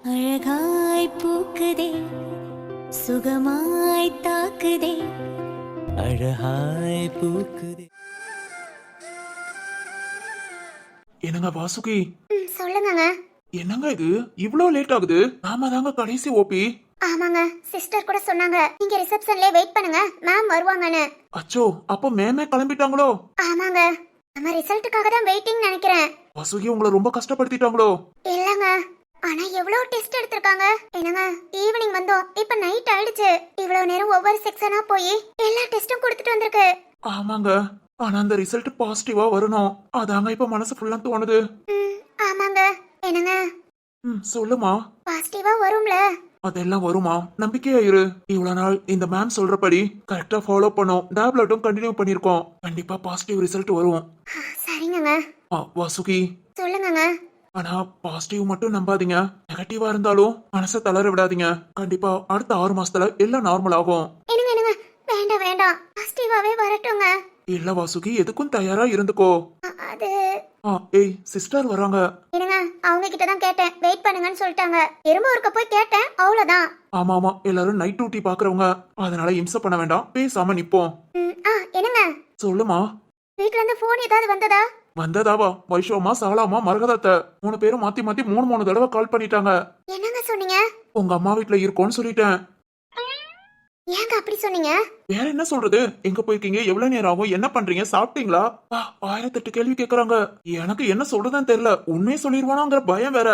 அழகாய் பூக்குதே சுகமாய் தாக்குதே அழகாய் பூக்குதே. என்னங்க வாசுகி? சொல்லுங்க. என்னங்க இது இவ்ளோ லேட் ஆகுது? ஆமா தாங்க கடைசி ஓபி. ஆமாங்க, சிஸ்டர் கூட சொன்னாங்க நீங்க ரிசப்ஷன்ல வெயிட் பண்ணுங்க, மேம் வருவாங்கன்னு. அச்சோ, அப்ப மேமே கிளம்பிட்டாங்களோ? ஆமாங்க, நம்ம ரிசல்ட்டுக்காக தான் வெயிட்டிங் நினைக்கிறேன். வாசுகி உங்களை ரொம்ப கஷ்டப்படுத்திட்டாங்களோ? இல்லங்க, ஆனா எவ்வளவு டெஸ்ட் எடுத்திருக்காங்க. என்னங்க, ஈவினிங் வந்தோம், இப்ப நைட் ஆயிடுச்சு. இவ்வளவு நேரம் ஒவ்வொரு செக்ஷனா போய் எல்லா டெஸ்டும் கொடுத்துட்டு வந்திருக்கு. ஆமாங்க, ஆனா அந்த ரிசல்ட் பாசிட்டிவா வரணும், அதாங்க இப்ப மனசு ஃபுல்லா தோணுது. ஆமாங்க. என்னங்க, சொல்லுமா. பாசிட்டிவா வரும்ல? அதெல்லாம் வருமா, நம்பிக்கையா இரு. இவ்வளவு நாள் இந்த மேம் சொல்றபடி கரெக்டா ஃபாலோ பண்ணோம், டேப்லெட்டும் கண்டினியூ பண்ணிருக்கோம். கண்டிப்பா பாசிட்டிவ் ரிசல்ட் வரும். சரிங்க. வாசுகி சொல்லுங்க. ஆனா பாசிட்டிவ் மட்டும் நம்பாதீங்க, நெகட்டிவா இருந்தாலும் மனசை தளர விடாதீங்க. கண்டிப்பா அடுத்த 6 மாசத்துல எல்லாம் நார்மல் ஆகும். என்னங்க, வேண்டாம் வேண்டாம், பாசிட்டிவாவே வரட்டுங்க. இல்ல வாசுகி, எதுக்கும் தயாரா இருந்துக்கோ. அது ஏய் சிஸ்டர் வராங்க. என்னங்க, அவங்க கிட்ட தான் கேட்டேன், வெயிட் பண்ணுங்கன்னு சொல்லிட்டாங்க. திரும்ப ஒருக்க போய் கேட்டேன், அவ்வளவுதான். ஆமா ஆமா, எல்லாரும் நைட் டியூட்டி பாக்குறவங்க, அதனால இம்சை பண்ண வேண்டாம், பேசாம நிப்போம். என்னங்க, சொல்லுமா. வீட்ல இருந்து போன் ஏதாவது வந்ததா? வந்ததாவா? வைஷவமா, சாலாமா, மரகதத்தை 3 பேரும் மாத்தி மாத்தி 3 தடவை கால் பண்ணிட்டாங்க. என்னங்க சொன்னீங்க? உங்க அம்மா வீட்டுல இருக்கோன்னு சொல்லிட்டேன். ஏங்க அப்படி சொன்னீங்க? வேற என்ன சொல்றது? எங்க போயிருக்கீங்க, எவ்வளவு நேரம் ஆகும், என்ன பண்றீங்க, சாப்பிட்டீங்களா? 1008 கேள்வி கேக்குறாங்க. எனக்கு என்ன சொல்றதுன்னு தெரியல, உண்மையை சொல்லிடுவானாங்கிற பயம் வேற.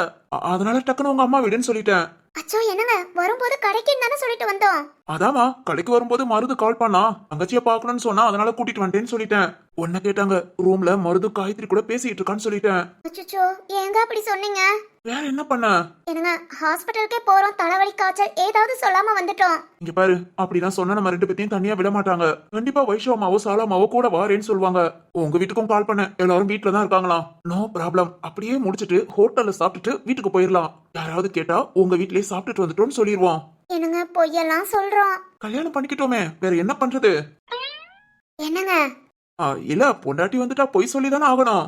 அதனால டக்குன்னு உங்க அம்மா வீடுன்னு சொல்லிட்டேன். அச்சோ, என்னங்க, வரும்போது கடைக்கு தானே சொல்லிட்டு வந்தோம். அதாமா, கடைக்கு வரும்போது மருது கால் பண்ணா, தங்கச்சிய பாக்கணும்னு சொன்னா, அதனால கூட்டிட்டு வந்துட்டேன்னு சொல்லிட்டேன். உன்ன கேட்டாங்க, ரூம்ல மருது காயத்ரி கூட பேசிட்டு இருக்கான்னு சொல்லிட்டேன். அச்சோ, ஏங்க அப்படி சொன்னீங்க? வேற என்ன பண்ண? என்னங்க, ஹாஸ்பிட்டலுக்கே போறோம், தலைவலி காய்ச்சல் ஏதாவது சொல்லாம வந்துட்டோம். இங்க பாரு, அப்படிதான் சொன்ன நம்ம 2 பேத்தையும் தனியா விட மாட்டாங்க. கண்டிப்பா வைஷவமாவோ சாலாமாவோ கூட வாரேன்னு சொல்லுவாங்க. உங்க வீட்டுக்கும் கால் பண்ண, எல்லாரும் வீட்டுல தான் இருக்காங்களாம். நோ ப்ராப்ளம், அப்படியே முடிச்சிட்டு ஹோட்டல்ல சாப்பிட்டுட்டு வீட்டுக்கு போயிடலாம். யாராவது கேட்டா உங்க வீட்லயே சாப்பிட்டுட்டு வந்துட்டோம்னு சொல்லிடுவோம். என்னங்க, பொய்யெல்லாம் சொல்றோம். கல்யாணம் பண்ணிக்கிட்டோமே, வேற என்ன பண்றது? என்னங்க? இல்ல, பொண்டாட்டி வந்துட்டா பொய் சொல்லிதானே ஆகணும்.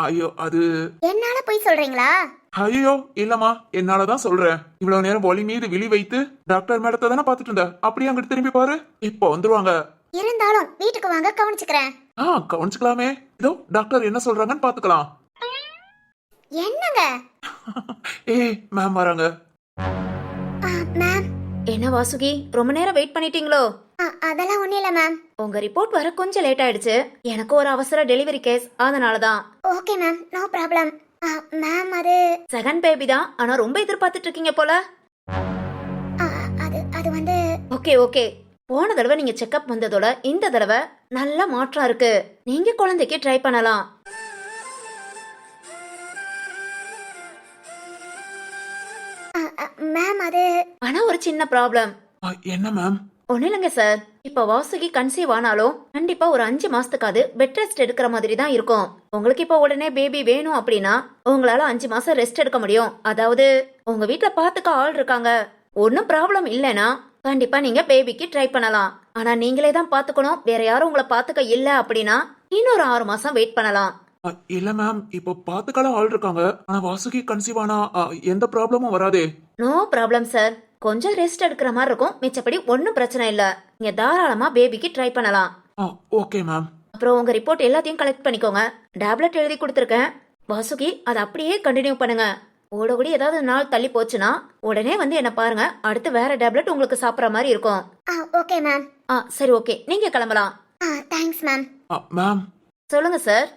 ஐயோ, அது என்னால பொய் சொல்றீங்களா? ஐயோ இல்லம்மா, என்னாலதான் சொல்றேன். இவ்வளவு நேரம் ஒளி மீது விழி வைத்து டாக்டர் மேடத்தை தானே பாத்துட்டு இருந்த, அப்படியே அங்கிட்டு திரும்பி பாரு, இப்போ வந்துருவாங்க. இருந்தாலும் வீட்டுக்கு வாங்க, கவனிச்சுக்கிறேன். கவனிச்சுக்கலாமே. இதோ டாக்டர் என்ன சொல்றாங்கன்னு பாத்துக்கலாம். என்னங்க? மேம் வராங்க. மேம். என்ன வாசுகி, ரொம்ப நேரம் வெயிட் பண்ணிட்டீங்களோ? அதெல்லாம் ஒண்ணும் இல்ல மேம். உங்க ரிப்போர்ட் வர கொஞ்சம் லேட் ஆயிடுச்சு, எனக்கு ஒரு அவசர டெலிவரி கேஸ், அதனாலதான். Okay ma'am, no problem. Ma'am, அது செகண்ட் பேபி தான், ஆனா ரொம்ப எதிர்பார்த்துட்டு இருக்கீங்க போல. அது வந்து ஓகே ஓகே, போன தடவை நீங்க செக்அப் வந்ததோட இந்த தடவை நல்ல மாற்றம் இருக்கு. நீங்க குழந்தைக்கு ட்ரை பண்ணலாம். மேம், அது ஆனா ஒரு சின்ன ப்ராப்ளம். என்ன மேம்? ஒண்ணு இல்லைங்க சார், இப்ப வாசுகி கன்சீவ் ஆனாலும் கண்டிப்பா ஒரு 5 மாசத்துக்காவது பெட் ரெஸ்ட் எடுக்கிற மாதிரி தான் இருக்கும். உங்களுக்கு இப்ப உடனே பேபி வேணும் அப்படின்னா உங்களால 5 மாசம் ரெஸ்ட் எடுக்க முடியும். அதாவது உங்க வீட்டுல பாத்துக்க ஆள் இருக்காங்க, ஒன்னும் ப்ராப்ளம் இல்லைன்னா கண்டிப்பா நீங்க பேபிக்கு ட்ரை பண்ணலாம். ஆனா நீங்களே தான் பாத்துக்கணும், வேற யாரும் உங்களை பாத்துக்க இல்ல அப்படின்னா இன்னொரு 6 மாசம் வெயிட் பண்ணலாம். இல்ல மேம், இப்ப பாத்துக்கால ஆள் இருக்காங்க, ஆனா வாசுகி கன்சீவ் ஆனா எந்த ப்ராப்ளமும் வராதே. நோ ப்ராப்ளம் சார், கொஞ்சம் ரெஸ்ட் எடுக்கிற மாதிரி இருக்கும், மிச்சப்படி ஒன்னும் பிரச்சனை இல்ல. நீங்க தாராளமா பேபிக்கு ட்ரை பண்ணலாம். Okay ma'am. அப்புறம் உங்க ரிப்போர்ட் எல்லாத்தையும் கலெக்ட் பண்ணிக்கோங்க. டேப்லெட் எழுதி கொடுத்துருக்கேன். வாசுகி, அதை அப்படியே கண்டினியூ பண்ணுங்க. ஓடக்கூடி ஏதாவது நாள் தள்ளி போச்சுன்னா உடனே வந்து என்ன பாருங்க, அடுத்து வேற டேப்லெட் உங்களுக்கு சாப்பிட்ற மாதிரி இருக்கும். Okay ma'am. சரி ஓகே, நீங்க கிளம்பலாம். Thanks ma'am. மேம். சொல்லுங்க சார்.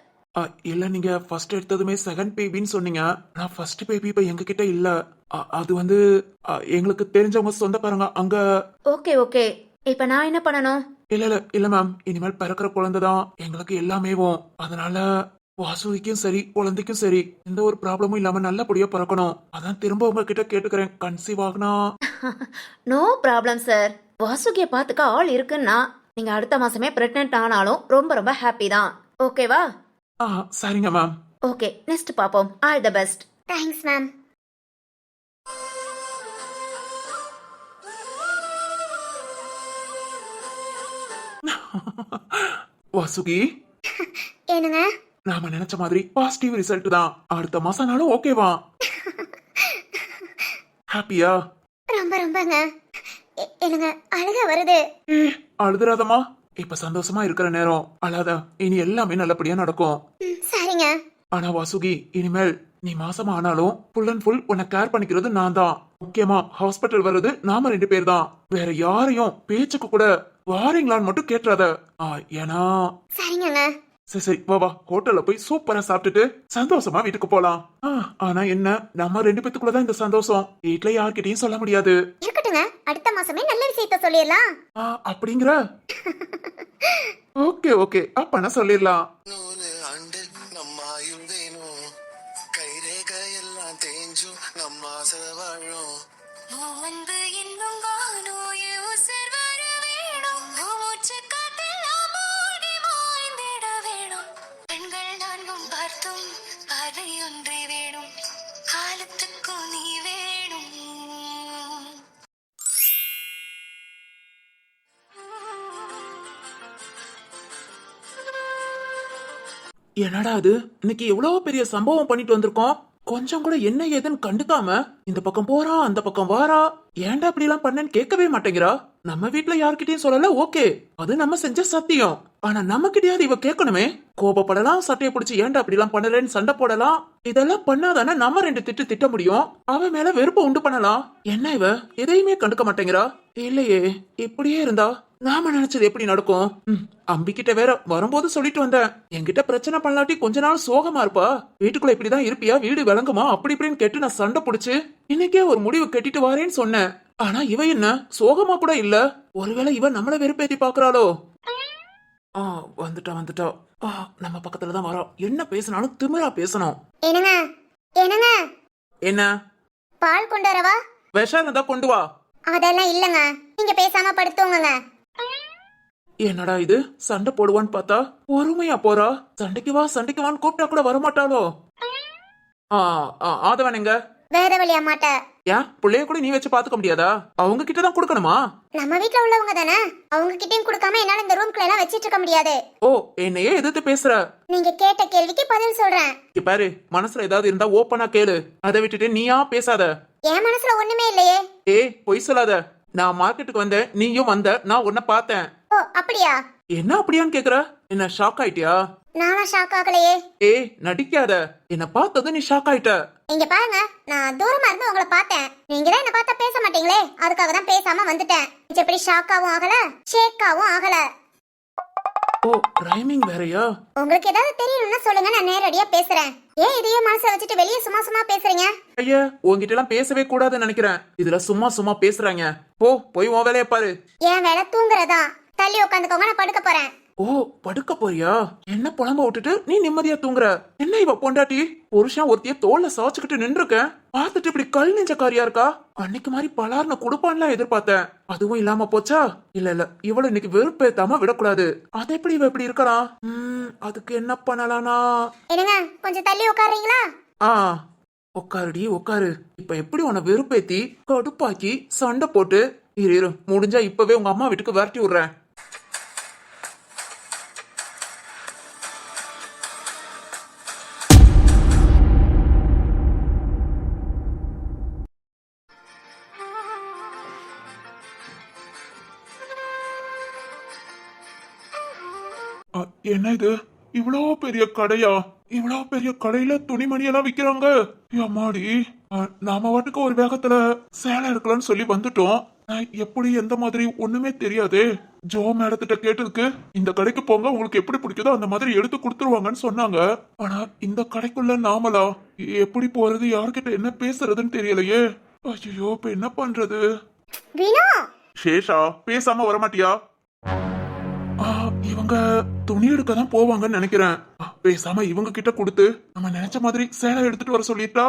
இல்ல, நீங்க ஃபர்ஸ்ட் எடுத்ததுமே செகண்ட் பேபின்னு சொன்னீங்க. நான் ஃபர்ஸ்ட் பேபி இப்ப எங்க கிட்ட இல்ல. அது வந்து எங்களுக்கு தெரிஞ்சவங்க சொந்தக்காரங்க அங்க. ஓகே ஓகே, இப்ப நான் என்ன பண்ணணும்? இல்ல மேம், இனிமேல் பிறக்கிற குழந்தைதான் எங்களுக்கு எல்லாமேவும். அதனால வாசுகிக்கும் சரி குழந்தைக்கும் சரி எந்த ஒரு ப்ராப்ளமும் இல்லாம நல்லபடியா பிறக்கணும். அதான் திரும்ப உங்ககிட்ட கேட்டுக்கிறேன், கன்சீவ் ஆகுனா. நோ ப்ராப்ளம் சார், வாசுகிய பாத்துக்க ஆள் இருக்குன்னா நீங்க அடுத்த மாசமே பிரெக்னன்ட் ஆனாலும் ரொம்ப ரொம்ப ஹாப்பி தான். ஓகேவா? சரிங்க மேம். ஓகே, நெக்ஸ்ட் பாப்போம். All the best. Thanks ma'am. Vasuki, என்னங்க? நாம நினைச்ச மாதிரி பாசிட்டிவ் ரிசல்ட் தான். அடுத்த மாசம்னாலும் ஓகேவா? ஹாப்பியா? ரொம்ப ரொம்பங்க. எனக்கு அழுக வருது. அழுதுறாதம்மா. இப்ப சந்தோஷமா இருக்கிற நேரம். அழாத. இனி எல்லாமே நல்லபடியா நடக்கும். சரிங்க. ஆனா வாசுகி, இனிமேல் நீ மாசமா ஆனாலும் ஃபுல் அண்ட் ஃபுல் உன்னை கேர் பண்ணிக்கிறது நான் தான். முக்கியமா ஹாஸ்பிட்டல் வர்றது நாம 2 பேர் தான். வேற யாரையும் பேச்சுக்கு கூட வாரீங்களான்னு மட்டும் கேட்டுறாத. ஏன்னா சரிங்க. சரி சரி வா வா, ஹோட்டல்ல போய் சூப்பரா சாப்பிட்டுட்டு சந்தோஷமா வீட்டுக்கு போலாம். ஆனா என்ன, நம்ம 2 பேத்துக்குள்ளதான் இந்த சந்தோஷம். வீட்டுல யார்கிட்டயும் சொல்ல முடியாது. இருக்கட்டுங்க, அடுத்த மாசமே நல்ல விஷயத்த சொல்லிடலாம். அப்படிங்கிற? ஓகே ஓகே, அப்ப நான் சொல்லிடலாம். 100 ஆண்டு நம்ம ஆயுள் வேணும், கைரேக எல்லாம் தேஞ்சும் நம்ம ஆசை வாழும். அன்பு இன்னும் காணோய உசர் வர வேணும் மூச்சு காத்தெல்லாம் மூடி மாய்ந்திட வேணும் கண்கள் நான்கும் பார்த்தும் பார்வை ஒன்றே வேணும் காலத்துக்கும் நீ வேணும் என்னடா அது, இன்னைக்கு எவ்வளவு பெரிய சம்பவம் பண்ணிட்டு வந்திருக்கோம். கொஞ்சம் கூட என்ன ஏதுன்னு கண்டுக்காம இந்த பக்கம் போறா அந்த பக்கம் வாரா. ஏன்டா இப்படி எல்லாம் பண்ணேன்னு கேட்கவே மாட்டேங்கிறா. நம்ம வீட்டுல யார்கிட்டயும் சொல்லல, ஓகே, அது நம்ம செஞ்ச சத்தியம். ஆனா நம்ம கிட்டயாவது இவ கேட்கணுமே. கோபப்படலாம், சட்டையை பிடிச்சி ஏன்டா அப்படி எல்லாம் பண்ணலன்னு சண்டை போடலாம். இதெல்லாம் பண்ணாதானே நம்ம 2 திட்ட முடியும். அவ மேல வெறுப்ப உண்டு பண்ணலாம். என்ன இவ எதையுமே கண்டுக்க மாட்டேங்கிறா. இல்லையே, இப்படியே இருந்தா நாம நினைச்சது எப்படி நடக்கும்? அம்பிக்கிட்ட வேற வரும்போது சொல்லிட்டு வந்தேன், என்கிட்ட பிரச்சனை பண்ணலாட்டி கொஞ்ச நாள் சோகமா இருப்பா, வீட்டுக்குள்ள இப்படிதான் இருப்பியா, வீடு விளங்குமா அப்படி இப்படின்னு கேட்டு நான் சண்டை பிடிச்சு இன்னைக்கே ஒரு முடிவு கட்டிட்டு வாரேன்னு சொன்னேன். ஆனா இவ என்ன சோகமா கூட இல்ல. ஒருவேளை இவ நம்மள வெறுப்பேத்தி பாக்குறாளோ? வந்துட்டா. நம்ம பக்கத்துலதான் வரா. என்ன பேசினாலும் திமிரா பேசணும். என்னங்க என்னங்க, என்ன பால் கொண்டு வரவா? விஷம் இருந்தா கொண்டு வா. அதெல்லாம் இல்லங்க, நீங்க பேசாம படுத்துவங்க. என்னடா இது, சண்டை போடுவான்னு பார்த்தா பொறுமையா போறா. சண்டைக்கு வான்னு கூப்பிட்டா கூட வரமாட்டாளோ? ஆதவன் எங்க? வேதவழி அம்மாட்ட. ஏன் புள்ளைய கூட நீ வச்சு பாத்துக்க முடியாதா? அவங்க கிட்டதான் கொடுக்கணுமா? நம்ம வீட்ல உள்ளவங்க தானே, அவங்க கிட்டயும் கொடுக்காம என்னால இந்த ரூம்குள்ள எல்லாம் வச்சிட்டு இருக்க முடியாது. ஓ, என்னையே எதிர்த்து பேசுற? நீங்க கேட்ட கேள்விக்கு பதில் சொல்றேன். இங்க பாரு, மனசுல ஏதாவது இருந்தா ஓப்பனா கேளு. அதை விட்டுட்டு நீயா பேசாத. என் மனசுல ஒண்ணுமே இல்லையே. பொய் சொல்லாத. நான் மார்க்கெட்டுக்கு வந்தேன், நீயும் வந்த, நான் உன்னை பார்த்தேன். ஓ அப்படியா? என்ன அப்படியான்னு கேக்குற? என்ன ஷாக் ஆயிட்டியா? நானா ஷாக் ஆகலையே. நடிக்காத. என்ன பார்த்தது நீ ஷாக் ஆயிட்ட. இங்க பாருங்க, நான் தூரமா இருந்து உங்களை பார்த்தேன். நீங்க தான் என்ன பார்த்தா பேச மாட்டீங்களே, அதுக்காக தான் பேசாம வந்துட்டேன். எப்படி ஷாக்காவும் ஆகல, ஷேக்காவும் ஆகல. ஓ, ரைமிங் வேறயா? உங்களுக்கு ஏதாவது தெரியணும்னா சொல்லுங்க, நான் நேரடியா பேசுறேன். ஏன் இதையே மனசுல வச்சுட்டு வெளியே சும்மா பேசுறீங்க? ஐயா, உங்ககிட்ட எல்லாம் பேசவே கூடாதுன்னு நினைக்கிறேன். இதுல சும்மா பேசுறாங்க. போய் உன் வேலையை பாரு. என் வேலை தூங்குறதா. தள்ளி உட்காந்துக்கோங்க, நான் படுக்க போறேன். ஓ, படுக்க போறியா? என்ன புலம்ப விட்டுட்டு நீ நிம்மதியா தூங்குற? என்ன இவ பொண்டாட்டி புருஷன் ஒருத்திய தோல்ல சாச்சுக்கிட்டு நின்றுக்க, பார்த்துட்டு இப்படி கல் நெஞ்சக்காரியா இருக்கா? அன்னைக்கு மாதிரி பலார்னு குடுப்பான்லாம் எதிர்பார்த்தேன். அதுவும் இல்லாம போச்சா? இல்ல இவள இன்னைக்கு வெறுப்பேத்தாம விடக்கூடாது. அது எப்படி இவ இப்படி இருக்கலாம்? அதுக்கு என்ன பண்ணலானா? என்னங்க, கொஞ்சம் தள்ளி உட்காருறீங்களா? உட்காருடி உட்காரு. இப்ப எப்படி உன்னை வெறுப்பேத்தி கடுப்பாக்கி சண்டை போட்டு இரு முடிஞ்சா இப்பவே உங்க அம்மா வீட்டுக்கு விரட்டி விடுறேன். என்ன இது, இவ்வளோ பெரிய கடையா? இவ்வளோ பெரிய கடையில துணிமணி எல்லாம் விக்கிறாங்க. அம்மாடி, நாம வாட்டுக்கு ஒரு வேகத்துல சேலை எடுக்கலாம்னு சொல்லி வந்துட்டோம். எப்படி எந்த மாதிரி ஒண்ணுமே தெரியாதே. ஜோ மேடத்திட்ட கேட்டதுக்கு இந்த கடைக்கு போங்க, உங்களுக்கு எப்படி பிடிக்குதோ அந்த மாதிரி எடுத்து கொடுத்துருவாங்கன்னு சொன்னாங்க. ஆனா இந்த கடைக்குள்ள நாமளா எப்படி போறது, யார்கிட்ட என்ன பேசுறதுன்னு தெரியலையே. ஐயோ, இப்ப என்ன பண்றது? சேஷா, பேசாம வரமாட்டியா? இவங்க துணி எடுக்க தான் போவாங்கன்னு நினைக்கிறேன். பேசாம இவங்க கிட்ட கொடுத்து நம்ம நினைச்ச மாதிரி சேலை எடுத்துட்டு வர சொல்லிட்டா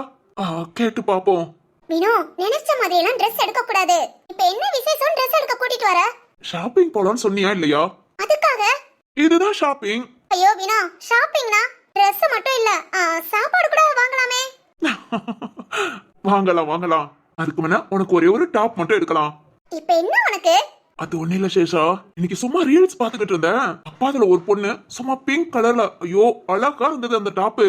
கேட்டு பாப்போம். வினோ, நினைச்ச மாதிரி எல்லாம் Dress எடுக்க கூடாது. இப்போ என்ன விசேஷம் Dress எடுக்க கூட்டிட்டு வர? ஷாப்பிங் போலாம்னு சொன்னியா இல்லையா? அதுக்காக இதுதான் ஷாப்பிங். ஐயோ வினோ, ஷாப்பிங்னா Dress மட்டும் இல்ல, சாப்பாடு கூட வாங்கலாமே. வாங்கலாம். அதுக்கு முன்ன உனக்கு ஒரே ஒரு டாப் மட்டும் எடுக்கலாம். இப்போ என்ன உனக்கு? அது ஒண்ணு இல்ல சேஷா, இன்னைக்கு சும்மா ரீல்ஸ் பாத்துக்கிட்டு இருந்தேன். அப்பா அதுல ஒரு பொண்ணு சும்மா பிங்க் கலர்ல, ஐயோ அழகா இருந்தது அந்த டாப்பு.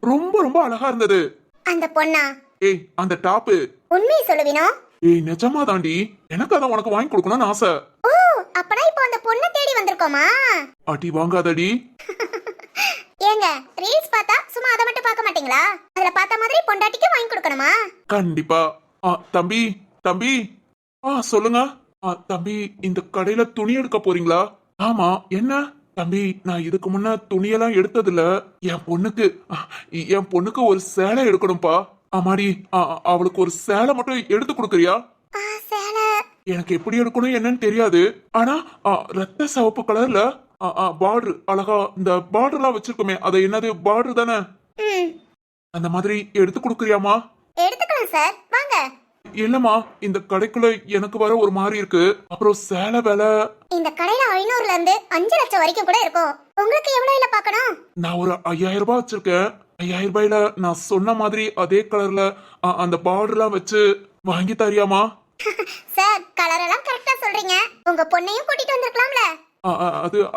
ரொம்ப அழகா இருந்தது. அந்த பொண்ணா? ஏய் அந்த டாப்பு. உண்மையை சொல்லு வினோ. ஏய் நிஜமா தாண்டி, எனக்கு அதான் உனக்கு வாங்கி கொடுக்கணும்னு ஆசை. ஓ அப்பனா இப்போ அந்த பொண்ணை தேடி வந்திருக்கோமா? அடி வாங்காதடி. ஏங்க ரீல்ஸ் பார்த்தா சும்மா அதை மட்டும் பார்க்க மாட்டீங்களா? அதுல பார்த்த மாதிரி பொண்டாட்டிக்கு வாங்கி கொடுக்கணுமா? கண்டிப்பா. தம்பி தம்பி. சொல்லுங்க. தம்பி இந்த கடையில துணி எடுக்க போறீங்களா? ஆமா என்ன தம்பி, நான் இதுக்கு முன்ன துணியெல்லாம் எடுத்ததில்ல. என் பொண்ணுக்கு ஒரு சேலை எடுக்கணும்பா. ஆமாடி, அவளுக்கு ஒரு சேலை மட்டும் எடுத்து கொடுக்குறியா? சேலை எனக்கு எப்படி எடுக்கணும் என்னன்னு தெரியாது. ஆனா ரத்த சிவப்பு கலர்ல பார்டர் அழகா, இந்த பார்டர்லாம் வச்சிருக்கோமே, அது என்னது பார்டர் தானே? அந்த மாதிரி எடுத்து கொடுக்குறியாமா? எடுத்துக்கலாம் சார், வாங்க. இல்லம்மா, இந்த கடைக்குள்ள எனக்கு வர ஒரு மாதிரி இருக்கு. அப்புறம் சேலை விலை இந்த கடையில 500ல இருந்து 5 லட்சம் வரைக்கும் கூட இருக்கும். உங்களுக்கு எவ்வளவு இல்ல பார்க்கணும்? நான் ஒரு 5000 ரூபாய் வச்சிருக்கேன். 5000 ரூபாயில நான் சொன்ன மாதிரி அதே கலர்ல அந்த பார்டர்லாம் வச்சு வாங்கி தரியாமா? சார் கலர் எல்லாம் கரெக்டா சொல்றீங்க. உங்க பொண்ணையும் கூட்டிட்டு வந்திருக்கலாம்ல.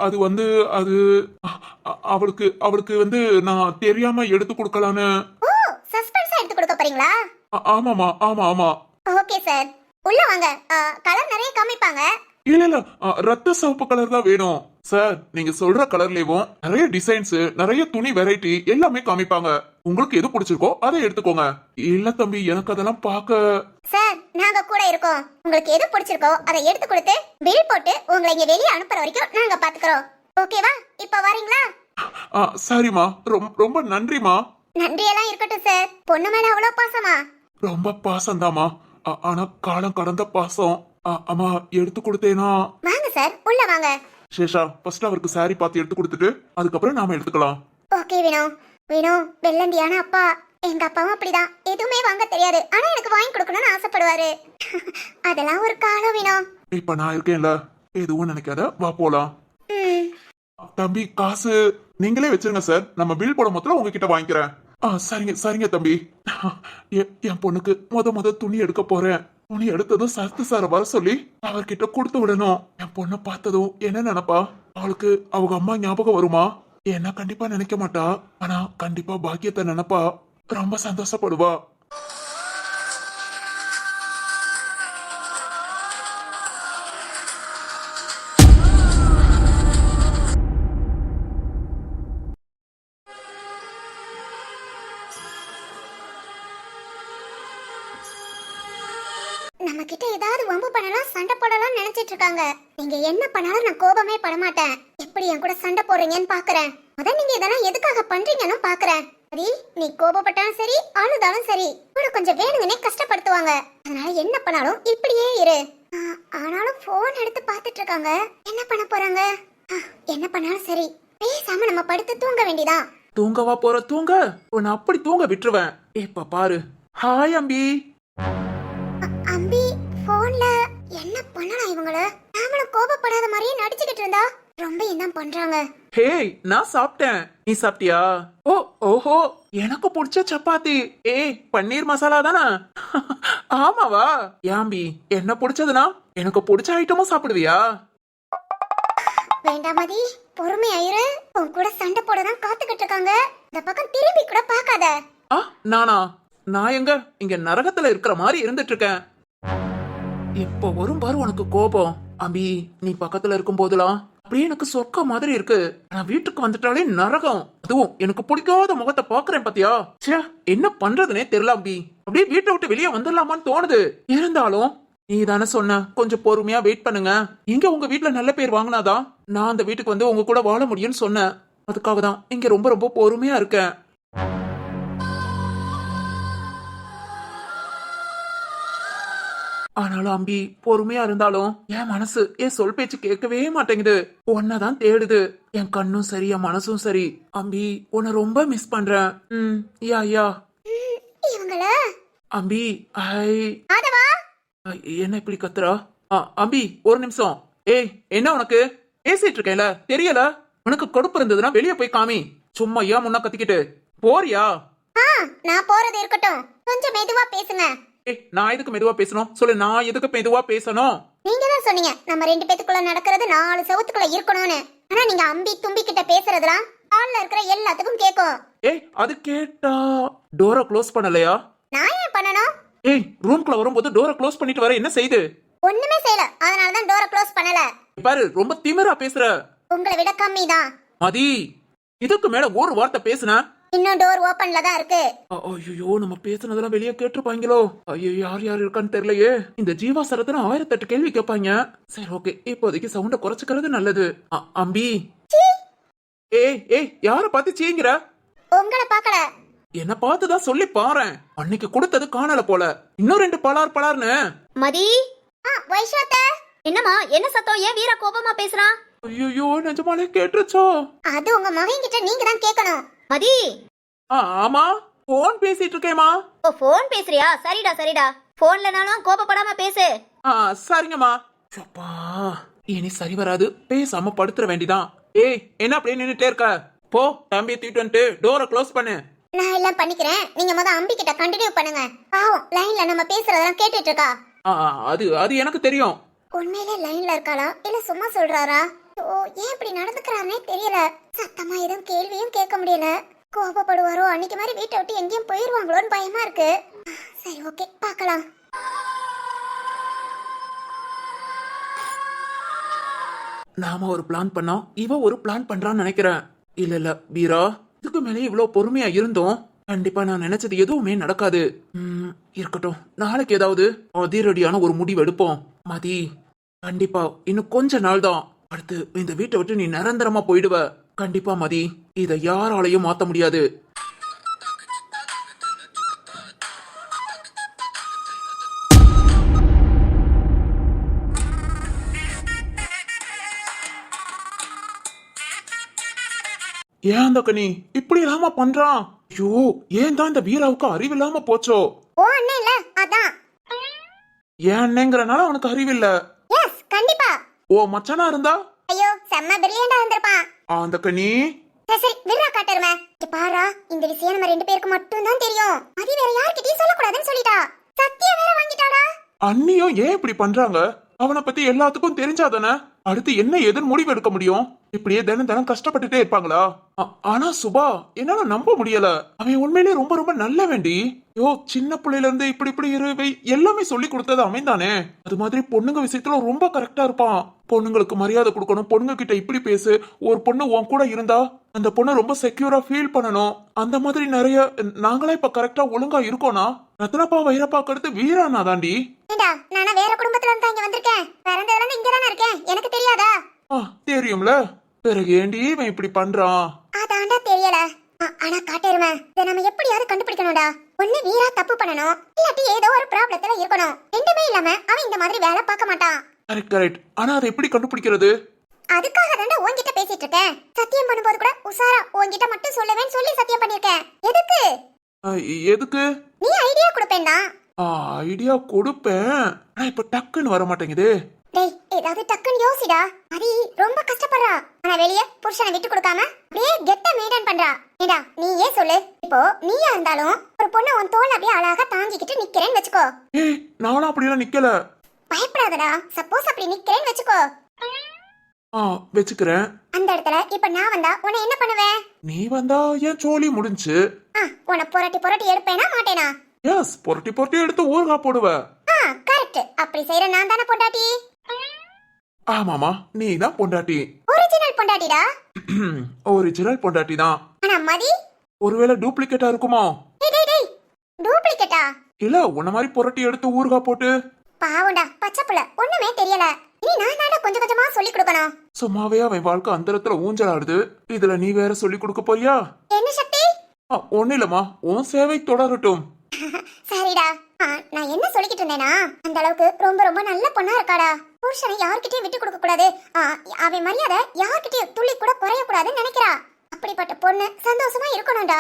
அது வந்து அது அவளுக்கு வந்து நான் தெரியாம எடுத்து கொடுக்கலான்னு. ஓ சஸ்பென்ஸா எடுத்து கொடுக்க போறீங்களா? ஆமாமா, ஆமா. ஓகே சார், உள்ள வாங்க. கலர் நிறைய காமிப்பாங்க. இல்ல ரத்த சிவப்பு கலர் தான் வேணும் சார். நீங்க சொல்ற கலர்லயும் நிறைய டிசைன்ஸ், நிறைய துணி வெரைட்டி எல்லாமே காமிப்பாங்க. உங்களுக்கு எது பிடிச்சிருக்கோ அதை எடுத்துக்கோங்க. இல்ல தம்பி, எனக்கு அதெல்லாம் பார்க்க. சார் நாங்க கூட இருக்கோம். உங்களுக்கு எது பிடிச்சிருக்கோ அதை எடுத்து கொடுத்து பில் போட்டு உங்களை இங்க வெளியே அனுப்புற வரைக்கும் நாங்க பாத்துக்கிறோம். ஓகேவா? இப்ப வரீங்களா? சரிம்மா, ரொம்ப நன்றிமா. நன்றி எல்லாம் இருக்கட்டும் சார். பொண்ணு மேல அவ்வளவு பாசமா? ரொம்ப பாசம்தாமா. ஆனா காலம் கடந்த பாசம். அம்மா எடுத்து கொடுத்தேனா? வாங்க சார், உள்ள வாங்க. சேஷா, ஃபர்ஸ்ட் அவருக்கு சாரி பார்த்து எடுத்து கொடுத்துட்டு அதுக்கப்புறம் நாம எடுத்துக்கலாம். ஓகே வினோ. வினோ வெள்ளந்தியான அப்பா. எங்க அப்பாவும் அப்படிதான், எதுவுமே வாங்க தெரியாது, ஆனா எனக்கு வாங்கி கொடுக்கணும்னு ஆசைப்படுவாரு. அதெல்லாம் ஒரு காலம் வினோ. இப்ப நான் இருக்கேன்ல, எதுவும் நினைக்காத, வா போலாம். தம்பி காசு நீங்களே வச்சிருங்க சார். நம்ம பில் போட மொத்தம் உங்ககிட்ட வாங்கிக்கிறேன். சரிங்க தம்பி. என் பொண்ணுக்கு முத துணி எடுக்க போறேன். துணி எடுத்ததும் சரத்து சார வர சொல்லி அவர்கிட்ட கொடுத்து விடணும். என் பொண்ணை பார்த்ததும் என்ன நினைப்பா? அவளுக்கு அவங்க அம்மா ஞாபகம் வருமா? என்ன கண்டிப்பா நினைக்க மாட்டா, ஆனா கண்டிப்பா பாக்கியத்தை நினைப்பா. ரொம்ப சந்தோஷப்படுவா. நம்ம கிட்ட ஏதாவது வம்பு பண்ணலாம், சண்டை போடலாம் நினைச்சிட்டு இருக்காங்க. நீங்க என்ன பண்ணாலும் நான் கோபமே பட மாட்டேன். எப்படி என் கூட சண்டை போடுறீங்கன்னு பாக்குறேன். அதான் நீங்க இதெல்லாம் எதுக்காக பண்றீங்கன்னு பாக்குறேன். சரி, நீ கோபப்பட்டாலும் சரி, அழுதாலும் சரி, கூட கொஞ்சம் வேணுங்கனே கஷ்டப்படுத்துவாங்க. அதனால என்ன பண்ணாலும் இப்படியே இரு. ஆனாலும் போன் எடுத்து பாத்துட்டு இருக்காங்க. என்ன பண்ண போறாங்க? என்ன பண்ணாலும் சரி, பேசாம நம்ம படுத்து தூங்க வேண்டியதான். தூங்கவா போற? தூங்க உன்னை அப்படி தூங்க விட்டுருவேன். இப்ப பாரு. ஹாய் அம்பி. அம்பி போன்ல என்ன பண்ணலாம் இவங்கள? நாமளும் கோபப்படாத மாதிரியே நடிச்சுக்கிட்டு இருந்தா ரொம்ப என்ன பண்றாங்க? ஹேய், நான் சாப்பிட்டேன். நீ சாப்பிட்டியா? ஓஹோ, எனக்கு பிடிச்ச சப்பாத்தி. பன்னீர் மசாலா தானே? ஆமாவா? யாம்பி, என்ன பிடிச்சதுனா எனக்கு பிடிச்ச ஐட்டமும் சாப்பிடுவியா? வேண்டாம் மதி, பொறுமையாயிரு. உன் கூட சண்டை போடதான் காத்துக்கிட்டு இருக்காங்க. இந்த பக்கம் திரும்பி கூட பார்க்காத. நானா? நான் எங்க இங்க நரகத்துல இருக்கிற மாதிரி இருந்துட்டு இருக்கேன். இப்போ வரும் பாரு உனக்கு கோபம். அம்பி, நீ பக்கத்துல இருக்கும் போதெல்லாம் அப்படியே எனக்கு சொர்க்க மாதிரி இருக்கு. நான் வீட்டுக்கு வந்துட்டாலே நரகம். அதுவும் எனக்கு பிடிக்காத முகத்தை பாக்குறேன் பாத்தியா? ச்சே, என்ன பண்றதுனே தெரியல அம்பி. அப்படியே வீட்டை விட்டு வெளியே வந்துடலாமான்னு தோணுது. இருந்தாலும் நீ தானே சொன்ன கொஞ்சம் பொறுமையா வெயிட் பண்ணுங்க. இங்க உங்க வீட்டுல நல்ல பேர் வாங்கினாதான் நான் அந்த வீட்டுக்கு வந்து உங்க கூட வாழ முடியும்னு சொன்னேன். அதுக்காக தான் இங்க ரொம்ப பொறுமையா இருக்கேன். ஆனாலும் அம்பி, பொறுமையா இருந்தாலும் என் மனசு என் சொல் பேச்சு கேட்கவே மாட்டேங்குது. உன்னதான் தேடுது. என் கண்ணும் சரி, என் மனசும் சரி. அம்பி, உன்னை ரொம்ப மிஸ் பண்றேன். யா இவங்கள அம்பி. ஆதவா, என்ன இப்படி கத்துறா? அம்பி ஒரு நிமிஷம். என்ன உனக்கு? பேசிட்டு இருக்கேன்ல, தெரியல? உனக்கு கொடுப்பு இருந்ததுன்னா வெளியே போய் காமி. சும்மா ஏன் முன்ன கத்திக்கிட்டு போறியா? நான் போறது இருக்கட்டும், கொஞ்சம் மெதுவா பேசுங்க. நான் எதுக்கு மெதுவா பேசணும் சொல்லு? நான் எதுக்கு மெதுவா பேசணும்? நீங்க தான் சொன்னீங்க நம்ம 2 பேத்துக்குள்ள நடக்கிறது 4 செவத்துக்குள்ள இருக்கணும்னு. ஆனா நீங்க அம்பி தும்பி கிட்ட பேசுறதுலாம் ஹால்ல இருக்கிற எல்லாத்துக்கும் கேக்கும். அது கேட்டா டோரை க்ளோஸ் பண்ணலையா? நான் ஏன் ஏய் ரூம்குள்ள வரும்போது டோரை க்ளோஸ் பண்ணிட்டு வர என்ன செய்து ஒண்ணுமே செய்யல, அதனாலதான் டோரை க்ளோஸ் பண்ணல. பாரு ரொம்ப திமிரா பேசுற. உங்களை விட கம்மி தான். மதி இதுக்கு மேல ஒரு வார்த்தை பேசுன இன்னும் டோர் ஓபன்ல தான் இருக்கு. ஐயோ நம்ம பேசுனதெல்லாம் வெளியே கேட்டிருப்பாங்களோ. ஐயோ யார் யார் இருக்கான்னு தெரியலையே. இந்த ஜீவா சரத்துல 1008 கேள்வி கேட்பாங்க. சரி ஓகே இப்போதைக்கு சவுண்ட குறைச்சுக்கிறது நல்லது. அம்பி ஏய் ஏய் யார பார்த்து சீங்கிற? உங்களை பார்க்கல. என்ன பார்த்துதான் சொல்லி பாறேன். அன்னைக்கு கொடுத்தது காணல போல. இன்னும் 2 பலார்னு. மதி வைஷாத்த, என்னம்மா என்ன சத்தம்? ஏன் வீரா கோபமா பேசுறான்? ஐயோ நிஜமாலே கேட்டுச்சோ? அது உங்க மகன் கிட்ட நீங்க தான் கேட்கணும். மதி ஆமா போன் பேசிட்டு இருக்கேமா. ஓ போன் பேசுறியா? சரிடா சரிடா, போன்லனாலும் கோபப்படாம பேசு. சரிங்கம்மா. அப்பா இனி சரி வராது, பேசாம படுத்துற வேண்டிதான். ஏய் என்ன அப்படியே நின்னுட்டே இருக்க? போ தம்பியை தூக்கிட்டு வந்துட்டு டோரை க்ளோஸ் பண்ணு. நான் எல்லாம் பண்ணிக்கிறேன், நீங்க அம்பி கிட்ட கண்டினியூ பண்ணுங்க. பாவம் லைன்ல நம்ம பேசுறதெல்லாம் கேட்டுட்டு இருக்கா. அது எனக்கு தெரியும். உண்மையிலே லைன்ல இருக்காளா இல்ல சும்மா சொல்றாரா? ஓ ஏன் இப்படி நடந்துக்கிறானே தெரியல. சத்தமா எதுவும் கேள்வியும் கேட்க முடியல. கோபப்படுவாரோ, அன்னைக்கு மாதிரி வீட்டை விட்டு எங்கேயும் போயிருவாங்களோன்னு பயமா இருக்கு. சரி ஓகே பார்க்கலாம். நாம ஒரு பிளான் பண்ணோம், இவ ஒரு பிளான் பண்றான்னு நினைக்கிறேன். இல்ல வீரா, இதுக்கு மேலே இவ்வளவு பொறுமையா இருந்தோம் கண்டிப்பா நான் நினைச்சது எதுவுமே நடக்காது. இருக்கட்டும், நாளைக்கு ஏதாவது அதிரடியான ஒரு முடிவு எடுப்போம். மதி கண்டிப்பா இன்னும் கொஞ்ச நாள் தான், அடுத்து இந்த வீட்டை விட்டு நீ நிரந்தரமா போயிடுவ. கண்டிப்பா மதி, இதை யாராலையும் மாத்த முடியாது. ஏன் அந்த கனி இப்படி இல்லாம பண்றான்? ஐயோ ஏன் தான் இந்த வீராவுக்கு அறிவில்லாம போச்சோ? ஓ அண்ணே இல்ல அதான். ஏன் அண்ணேங்கறனால அவனுக்கு அறிவில்ல. எஸ் கண்டிப்பா. ஓ மச்சானா இருந்தா ஐயோ செம்ம பிரில்லியண்டா இருந்திருப்பான். அந்த கனி சரி விரா காட்டருமே. பாரா இந்த விஷயம் நம்ம 2 பேருக்கு மட்டும் தான் தெரியும். அது வேற யார்கிட்டயும் சொல்லக்கூடாதுன்னு சொல்லிட்டா. சத்தியா வேற வாங்கிட்டாடா. அண்ணியும் ஏன் இப்படி பண்றாங்க? அவனை பத்தி எல்லாத்துக்கும் தெரிஞ்சாதானே அடுத்து என்ன ஏதுன்னு முடிவு எடுக்க முடியும். இப்படியே தினம் தினம் கஷ்டப்பட்டுட்டே இருப்பாங்களா? ஆனா சுபா என்னால நம்ப முடியல. அவன் உண்மையிலே ரொம்ப ரொம்ப நல்ல வேண்டி. யோ சின்ன பிள்ளையில இருந்து இப்படி இப்படி இருவை எல்லாமே சொல்லி கொடுத்தது அவன் தானே. அது மாதிரி பொண்ணுங்க விஷயத்துல ரொம்ப கரெக்டா இருப்பான். பொண்ணுங்களுக்கு மரியாதை கொடுக்கணும், பொண்ணுங்க கிட்ட இப்படி பேசு, ஒரு பொண்ணு உன் கூட இருந்தா அந்த பொண்ணு ரொம்ப செக்யூரா ஃபீல் பண்ணணும். அந்த மாதிரி நிறைய நாங்களே இப்ப கரெக்டா ஒழுங்கா இருக்கோம்னா ரத்னப்பா வைரப்பாக்கு அடுத்து வீரானா தாண்டி. ஏண்டா நானா வேற குடும்பத்துல இருந்து இங்க வந்திருக்கேன். பிறந்ததுல இருந்து இங்க தான இருக்கேன். எனக்கு தெரியாதா? தெரியும்ல, பிறகு ஏண்டி இவன் இப்படி பண்றான்? அதாண்டா தெரியல. ஆனா காட்டேருமே, இதை நம்ம எப்படியாவது கண்டுபிடிக்கணும்டா. ஒண்ணு வீரா தப்பு பண்ணணும், இல்லாட்டி ஏதோ ஒரு ப்ராப்ளத்துல இருக்கணும். ரெண்டுமே இல்லாம அவன் இந்த மாதிரி வேலை பார்க்க மாட்டான். கரெக்ட். ஆனா அதை எப்படி கண்டுபிடிக்கிறது? அதுக்காக தாண்டா உன்கிட்ட பேசிட்டு இருக்கேன். சத்தியம் பண்ணும்போது கூட உசாரா உன்கிட்ட மட்டும் சொல்லுவேன்னு சொல்லி சத்தியம் பண்ணிருக்கேன். எதுக்கு? எதுக்கு? நீ ஐடியா கொடுப்பேன்டா. ஐடியா கொடுப்பேன், ஆனா இப்ப டக்குன்னு வர மாட்டேங்குது. டேய் ஏதாவது டக்குன்னு யோசிடா. அரி ரொம்ப கஷ்டப்படுறா. ஆனா வெளிய புருஷனை விட்டு கொடுக்காம அப்படியே கெட்ட மெயின்டைன் பண்றா. ஏடா நீ ஏன் சொல்லு. இப்போ நீயா இருந்தாலும் ஒரு பொண்ணு உன் தோள் அப்படியே அழகா தாங்கிக்கிட்டு நிக்கிறேன்னு வச்சுக்கோ. ஏய் நானும் அப்படிலாம் நிக்கல. பயப்படாதடா. சப்போஸ் அப்படி நிக்கிறேன்னு வச்சுக்கோ. வச்சுக்கிறேன். அந்த இடத்துல இப்ப நான் வந்தா உன்னை என்ன பண்ணுவேன்? நீ வந்தா ஏன் சோலி முடிஞ்சு. உன்னை புரட்டி புரட்டி எடுப்பேனா மாட்டேனா? எஸ் புரட்டி புரட்டி எடுத்து ஊர்கா போடுவ. கரெக்ட். அப்படி செய்யற நான் தானே பொண்டாட்டி. ஆமாமா நீ தான் பொண்டாட்டி. ஒரிஜினல் பொண்டாட்டிடா. ஒரிஜினல் பொண்டாட்டி தான். ஆனா மதி ஒருவேளை டூப்ளிகேட்டா இருக்குமோ? டேய் டூப்ளிகேட்டா? இல்ல உன்ன மாதிரி புரட்டி எடுத்து ஊர்கா போட்டு. பாவண்டா பச்சை புள்ள, ஒண்ணுமே தெரியல. இனி நான் தாண்டா கொஞ்சம் கொஞ்சமா சொல்லி கொடுக்கணும். சும்மாவே அவன் வாழ்க்கை அந்தரத்துல ஊஞ்சலாடுது, இதுல நீ வேற சொல்லி கொடுக்க போறியா? என்ன சக்தி? ஒண்ணு இல்லம்மா, உன் சேவை தொடரட்டும். சரிடா. நான் என்ன சொல்லிக்கிட்டு இருந்தேனா, அந்த அளவுக்கு ரொம்ப ரொம்ப நல்ல பொண்ணா இருக்காடா. புருஷனை யார்கிட்டயும் விட்டு கொடுக்க கூடாது, அவன் மரியாதை யார்கிட்டயும் துள்ளி கூட குறைய கூடாதுன்னு நினைக்கிறா. அப்படிப்பட்ட பொண்ணு சந்தோஷமா இருக்கணும்டா.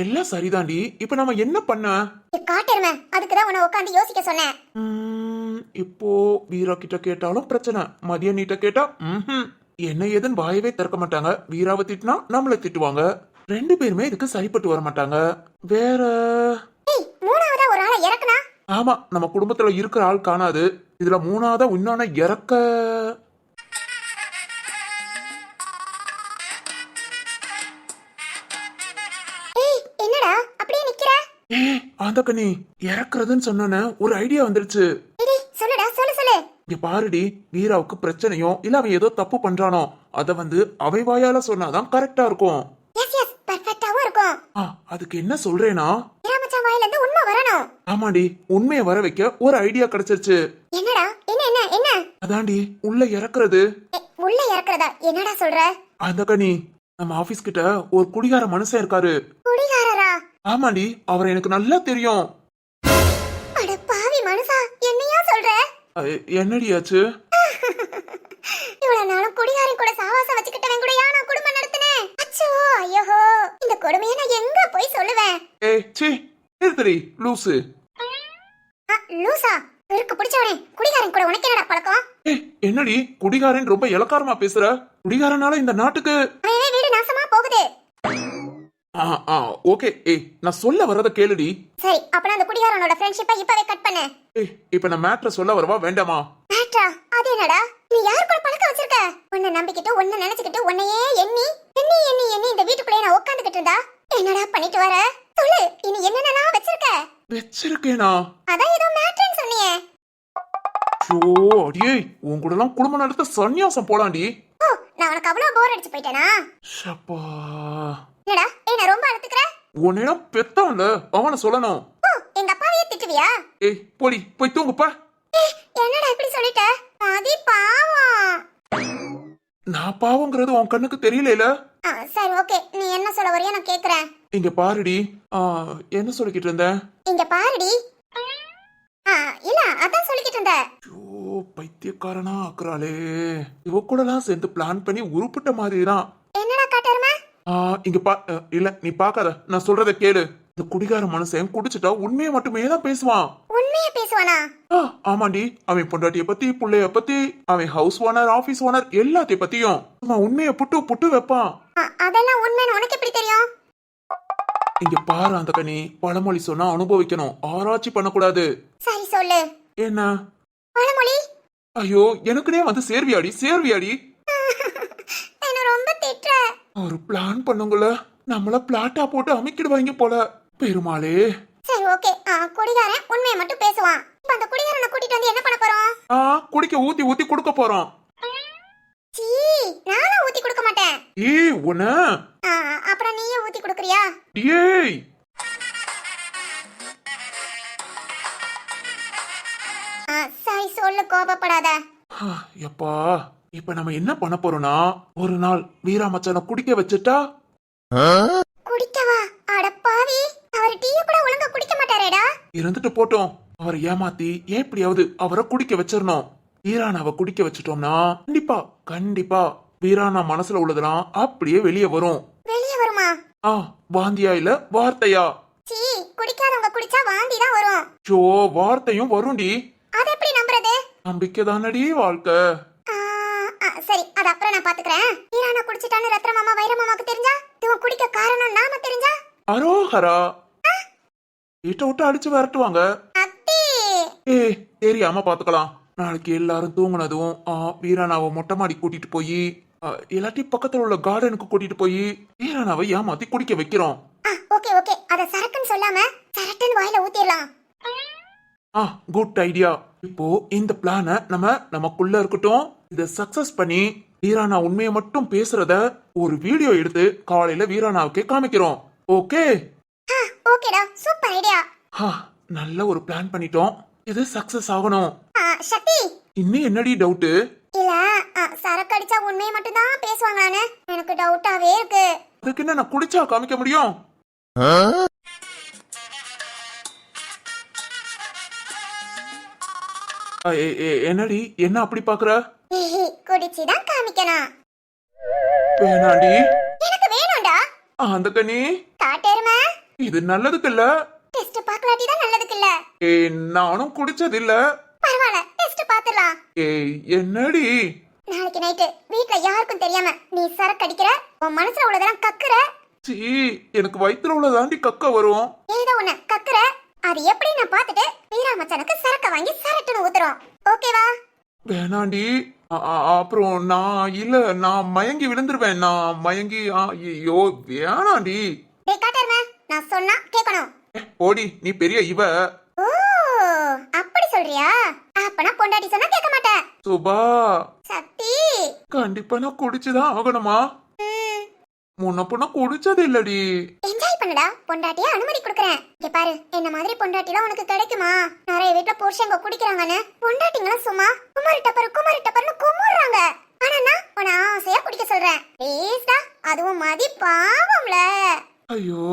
எல்லாம் சரிதாண்டி, இப்ப நம்ம என்ன பண்ண? காட்டருமே, அதுக்குதான் உன்னை உட்காந்து யோசிக்க சொன்னேன். இப்போ வீரா கிட்ட கேட்டாலும் பிரச்சனை, மதிய நீட்ட கேட்டா என்ன ஏதுன்னு வாயவே திறக்க மாட்டாங்க. வீராவை திட்டினா நம்மள திட்டுவாங்க. 2 பேருமே இதுக்கு சரிப்பட்டு வர மாட்டாங்க. வேற மூணாவதா ஒரு ஆளை இறக்குனா? ஆமா, நம்ம குடும்பத்துல இருக்கிற ஆள் காணாது, இதுல மூணாவதா இன்னொன்னு இறக்க. என்னடா அப்படியே நிக்கிற? அந்த கண்ணி இறக்குறதுன்னு சொன்னோன்னு ஒரு ஐடியா வந்துருச்சு. இடி சொல்லுடா, சொல்லு சொல்லு. இங்க பாருடி, வீராவுக்கு பிரச்சனையோ இல்ல அவன் ஏதோ தப்பு பண்றானோ அத வந்து அவை வாயால சொன்னாதான் கரெக்டா இருக்கும். எஸ் எஸ், பெர்ஃபெக்ட்டாவும் இருக்கும். அதுக்கு என்ன சொல்றேனா, வீராமச்சான் வாயில இருந்து உண்மை வரணும். ஆமாடி, உண்மையை வர வைக்க ஒரு ஐடியா கிடைச்சிருச்சு. என்னடா, என்ன என்ன என்ன? அதாண்டி உள்ள இறக்குறது. உள்ள இறக்குறதா? என்னடா சொல்ற? அந்த கண்ணி, நம்ம ஆபீஸ் கிட்ட ஒரு குடிகார மனுஷன் இருக்காரு. குடிகாரரா? ஆமாடி, அவர் எனக்கு நல்லா தெரியும். அட பாவி மனுஷா, என்னையா சொல்ற? என்னடி ஆச்சு? இவ்வளவு நாளும் குடிகாரன் கூட சாவாசம் வச்சுக்கிட்டவன் கூடயா நான் குடும்பம் நடத்தினேன்? அச்சோ, ஐயோ, இந்த கொடுமையை நான் எங்க போய் சொல்லுவேன்? சீ நிறுத்தடி லூசு. லூசா? இருக்கு பிடிச்சவனே, குடிகாரன் கூட உனக்கு என்னடா பழக்கம்? என்னடி குடிகாரன் ரொம்ப இலக்காரமா பேசுற? குடிகாரனால இந்த நாட்டுக்கு அவன் வீடு நாசமா போகுது. ஓகே. நான் சொல்ல வரத கேளுடி. சரி, அப்ப நான் அந்த குடிகாரனோட ஃப்ரெண்ட்ஷிப்பை இப்பவே கட் பண்ணு. இப்ப நான் மேட்ர சொல்ல வரவா வேண்டாமா? மேட்ரா? அது என்னடா? நீ யார் கூட பழக்கம் வச்சிருக்க? உன்னை நம்பிக்கிட்டு, உன்னை நினைச்சுக்கிட்டு, உன்னையே எண்ணி எண்ணி எண்ணி எண்ணி இந்த வீட்டுக்குள்ளே நான் உட்காந்துக்கிட்டு இருந்தா என்னடா பண்ணிட்டு வர? சொல்லு, இனி என்னென்னலாம் வச்சிருக்க? வச்சிருக்கேனா? அதான் ஏதோ மேட்ருன்னு சொன்னியே. அடியே, உன் கூட எல்லாம் குடும்பம் நடத்த சன்னியாசம் போலாண்டி. ஓ, நான் உனக்கு அவ்வளவு போர் அடிச்சு போயிட்டேனா? ஷப்பா, என்னடா என்ன ரொம்ப அழுத்துக்கிற? உன்னிடம் பெத்தவன்ல அவனை சொல்லணும். ஓ, எங்க அப்பாவையே திட்டுவியா? போடி, போய் தூங்குப்பா. என்னடா இப்படி சொல்லிட்ட? பாதி பாவம். நான் பாவங்கிறது உன் கண்ணுக்கு தெரியல. சரி, ஓகே, நீ என்ன சொல்ல வரையா நான் கேக்குறேன். இங்க பாருடி. என்ன சொல்லிக்கிட்டு இருந்த? இங்க பாருடி. இல்ல, அதான் சொல்லிக்கிட்டு இருந்த. பைத்தியக்காரனா ஆக்குறாளே. இவ கூட எல்லாம் சேர்ந்து பிளான் பண்ணி உருப்பிட்ட மாதிரிதான். என்னடா காட்டருமா? இங்க இல்ல, நீ பாக்காத, நான் சொல்றத கேளு. இந்த குடிகார மனுஷன் குடிச்சிட்டா உண்மையை மட்டுமே தான் பேசுவான். உண்மையை பேசுவானா? ஆமாண்டி, அவன் பொண்டாட்டிய பத்தி, புள்ளைய பத்தி, அவன் ஹவுஸ் ஓனர், ஆபீஸ் ஓனர் எல்லாத்தையும் பத்தியும் உண்மையை புட்டு புட்டு வைப்பான். அதெல்லாம் உண்மைன்னு உனக்கு எப்படி தெரியும்? இங்க பாரு அந்த கனி, பழமொழி சொன்னா அனுபவிக்கணும், ஆராய்ச்சி பண்ணக்கூடாது. சரி சொல்லு. என்ன பழமொழி? ஐயோ, எனக்குனே வந்து சேர்வியாடி சேர்வியாடி. என்ன ரொம்ப திட்டுற. ஒரு பிளான் பண்ணுங்கள, நம்மள பிளாட்டா போட்டு அமைக்கிடுவாங்க போல. பெருமாளே. சரி, ஓகே, குடிகாரன் உண்மையை மட்டும் பேசுவான். இப்ப அந்த குடிகாரனை கூட்டிட்டு வந்து என்ன பண்ண போறோம்? குடிக்க ஊத்தி ஊத்தி கொடுக்க போறோம். சீ, நானும் ஊத்தி கொடுக்க மாட்டேன். உன்ன அப்புறம் நீயே ஊத்தி கொடுக்கறியா? ஏய், சரி சொல்லு, கோபப்படாத. எப்பா, இப்ப நம்ம என்ன பண்ண போறோம்னா, ஒரு நாள் வீரா மச்சான குடிக்க வச்சுட்டா. குடிக்கவா? அட பாவி, அவர் டீ கூட ஒழுங்கா குடிக்க மாட்டாரேடா. இருந்துட்டு போட்டோம், அவரை ஏமாத்தி எப்படியாவது அவரை குடிக்க வச்சிடணும். வீரானாவை குடிக்க வச்சிட்டோம்னா கண்டிப்பா கண்டிப்பா வீரானா மனசுல உள்ளதெல்லாம் அப்படியே வெளியே வரும். வெளியே வருமா? வாந்தியா இல்ல வார்த்தையா? சீ, குடிக்காதவங்க குடிச்சா வாந்தி தான் வரும். வார்த்தையும் வரும்டி. அது எப்படி நம்புறது? நம்பிக்கை தானடி வாழ்க்கை. சரி, அது அப்புறம் நான் பாத்துக்கிறேன். வீரானா குடிச்சிட்டான்னு ரத்ன மாமா வைர மாமாக்கு தெரிஞ்சா, இவன் குடிக்க காரணம் நாம தெரிஞ்சா? அரோஹரா, வீட்டை விட்டு அடிச்சு விரட்டுவாங்க. தெரியாம பாத்துக்கலாம். நாளைக்கு எல்லாரும் தூங்குனதும் வீரானாவை மொட்டை மாடி கூட்டிட்டு போய் இல்லாட்டி பக்கத்துல உள்ள கார்டனுக்கு கூட்டிட்டு போய் வீரானாவை ஏமாத்தி குடிக்க வைக்கிறோம். ஓகே ஓகே, அத சரக்குன்னு சொல்லாம சரட்டுன்னு வாயில ஊத்திரலாம். Good idea. இப்போ இந்த பிளான நமக்குள்ள இருக்கட்டும். இத சக்சஸ் பண்ணி வீரானா உண்மையை மட்டும் பேசுறத ஒரு வீடியோ எடுத்து காலையில வீரானாவுக்கே காமிக்கிறோம். ஓகே? ஓகேடா, சூப்பர் ஐடியா. நல்ல ஒரு பிளான் பண்ணிட்டோம். இது சக்சஸ் ஆகணும். சக்தி, இன்னும் என்னடி டவுட்? இல்ல, சரக்கு அடிச்சா உண்மையை மட்டும் தான் பேசுவாங்களான்னு எனக்கு டவுட்டாவே இருக்கு. அதுக்கு என்ன, நான் குடிச்சா காமிக்க முடியும்? என்னடி என்ன அப்படி பாக்குற? குடிச்சுதான் காமிக்கணும். வேணாண்டி. எனக்கு வேணும்டா. அந்த கனி காட்டேருமா, இது நல்லதுக்கு இல்ல. டெஸ்ட் பார்க்கலாட்டி தான் நல்லதுக்கு இல்ல. நானும் குடிச்சது இல்ல. பரவாயில்ல, டெஸ்ட் பாத்துறலாம். என்னடி? நாளைக்கு நைட்டு வீட்ல யாருக்கும் தெரியாம நீ சரக்கு அடிக்கிற, உன் மனசுல உள்ளதெல்லாம் கக்குற. சீ, எனக்கு வயித்துல உள்ளதாண்டி கக்க வரும். ஏதோ ஒண்ணு கக்குற, அது எப்படி நான் பாத்துட்டு வீரா மச்சானுக்கு சரக்க வாங்கி சரட்டுன்னு ஊத்துறோம். ஓகேவா? வேணாண்டி. அப்புறம் நான் மயங்கி விழுந்துருவேன். நான் மயங்கி ஐயோ வேணாண்டி. டேய் காட்டேருமா, நான் சொன்னா கேட்கணும். போடி நீ பெரிய இவ. ஓ அப்படி சொல்றியா? அப்பனா பொண்டாட்டி சொன்னா கேட்க மாட்டேன். சுபா சக்தி. கண்டிப்பா நான் குடிச்சுதான் ஆகணுமா? முன்ன பொண்ண குடிச்சது இல்லடி. என்ஜாய் பண்ணுடா, பொண்டாட்டியா அனுமதி கொடுக்கறேன். இங்க பாரு, என்ன மாதிரி பொண்டாட்டிலாம் உனக்கு கிடைக்குமா? நிறைய வீட்ல புருஷங்க குடிக்கிறாங்கன்னு பொண்டாட்டிங்களும் சும்மா குமாரி டப்பர்னு குமுறாங்க. ஆனா நான் உன ஆசையா குடிக்க சொல்றேன். ப்ளீஸ்டா, அதுவும் மதி பாவம்ல. ஐயோ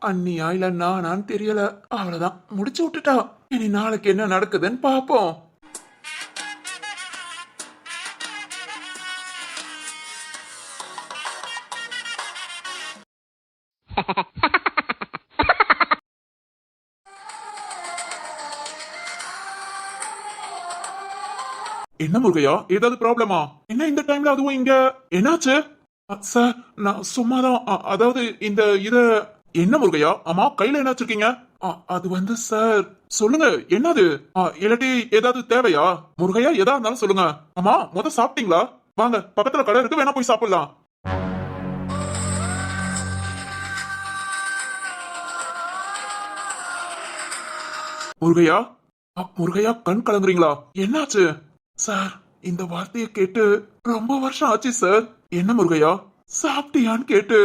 அண்ணியா இல்ல நானான்னு தெரியல. அவ்வளவுதான் முடிச்சு விட்டுட்டா. இனி நாளைக்கு என்ன நடக்குதுன்னு பாப்போம். என்ன முருகையா, ஏதாவது ப்ராப்ளமா? என்ன இந்த டைம்ல அதுவும் இங்க என்னாச்சு? சார் நான் சும்மாதான் அதாவது இந்த இத என்ன முருகையா? ஆமா கையில என்ன வச்சிருக்கீங்க? அது வந்து சார் சொல்லுங்க என்னது? இல்லாட்டி ஏதாவது தேவையா? முருகையா எதா இருந்தாலும் சொல்லுங்க. ஆமா முத சாப்பிட்டீங்களா? வாங்க பக்கத்துல கடை இருக்கு, வேணா போய் சாப்பிடலாம். முருகையா முருகையா கண் கலங்குறீங்களா? என்னாச்சு? சார் இந்த வார்த்தையை கேட்டு ரொம்ப வருஷம் ஆச்சு சார். என்ன முருகையா சாப்பிட்டியான்னு கேட்டு.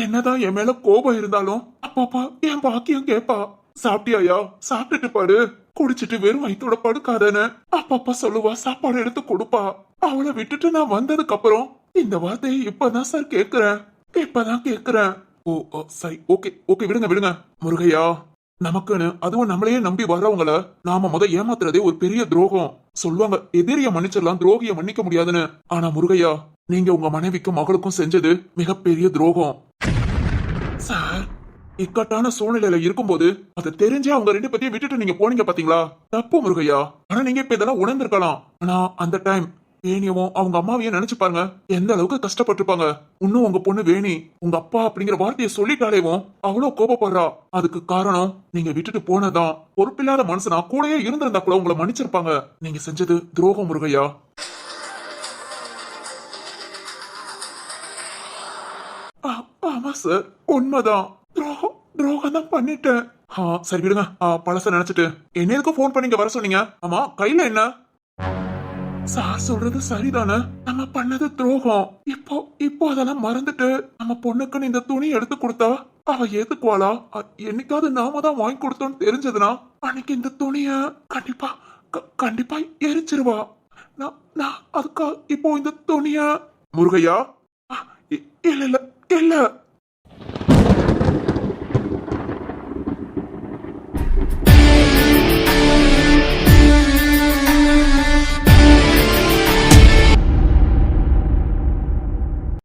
என்னதான் என் மேல கோபம் இருந்தாலும் அப்பப்பா என் பாக்கியம் கேப்பா. சாப்பிட்டியாயா? சாப்பிட்டுட்டு பாரு, குடிச்சிட்டு வெறும் வயித்தோட படுக்காதன்னு அப்பப்பா சொல்லுவா. சாப்பாடு எடுத்து கொடுப்பா. அவளை விட்டுட்டு நான் வந்ததுக்கு அப்புறம் இந்த வார்த்தையை இப்பதான் சார் கேக்குறேன். ஓ சரி, ஓகே விடுங்க. முருகையா நமக்குன்னு அதுவும் நம்மளையே நம்பி வர்றவங்கள நாம முத ஏமாத்துறதே ஒரு பெரிய துரோகம். சொல்லுவாங்க எதிரிய மன்னிச்சிடலாம், துரோகிய மன்னிக்க முடியாதுன்னு. ஆனா முருகையா நீங்க உங்க மனைவிக்கும் மகளுக்கும் செஞ்சது மிகப்பெரிய துரோகம் சார். இக்கட்டான சூழ்நிலையில இருக்கும்போது அதை தெரிஞ்சே அவங்க ரெண்டு பேத்தையும் விட்டுட்டு நீங்க போனீங்க பாத்தீங்களா? தப்பு முருகையா. ஆனா நீங்க இப்ப இதெல்லாம் உணர்ந்திருக்கலாம். ஆனா அந்த டைம் வேணியவும் அவங்க அம்மாவையும் நினைச்சு பாருங்க, எந்த அளவுக்கு கஷ்டப்பட்டிருப்பாங்க. இன்னும் உங்க பொண்ணு வேணி உங்க அப்பா அப்படிங்கிற வார்த்தையை சொல்லிட்டாலேவும் அவ்வளவு கோபப்படுறா. அதுக்கு காரணம் நீங்க விட்டுட்டு போனதான். பொறுப்பில்லாத மனுஷனா கூடயே இருந்திருந்தா கூட உங்களை மன்னிச்சிருப்பாங்க. நீங்க செஞ்சது துரோகம் முருகையா. ஆமா சார், உண்மைதான். துரோகம் தான் பண்ணிட்டேன். சரி விடுங்க. பழச நினைச்சிட்டு என்ன எதுக்கும் போன் பண்ணி இங்க வர சொன்னீங்க? ஆமா கையில என்ன? சார் சொல்றது சரிதானே, நம்ம பண்ணது துரோகம். இப்போ அதெல்லாம் மறந்துட்டு நம்ம பொண்ணுக்குன்னு இந்த துணி எடுத்து கொடுத்தா அவ ஏத்துக்குவாளா? என்னைக்காவது நாம தான் வாங்கி கொடுத்தோம்னு தெரிஞ்சதுன்னா அன்னைக்கு இந்த துணிய கண்டிப்பா எரிச்சிருவா. நான் அதுக்கா இப்போ இந்த துணிய முருகையா இல்ல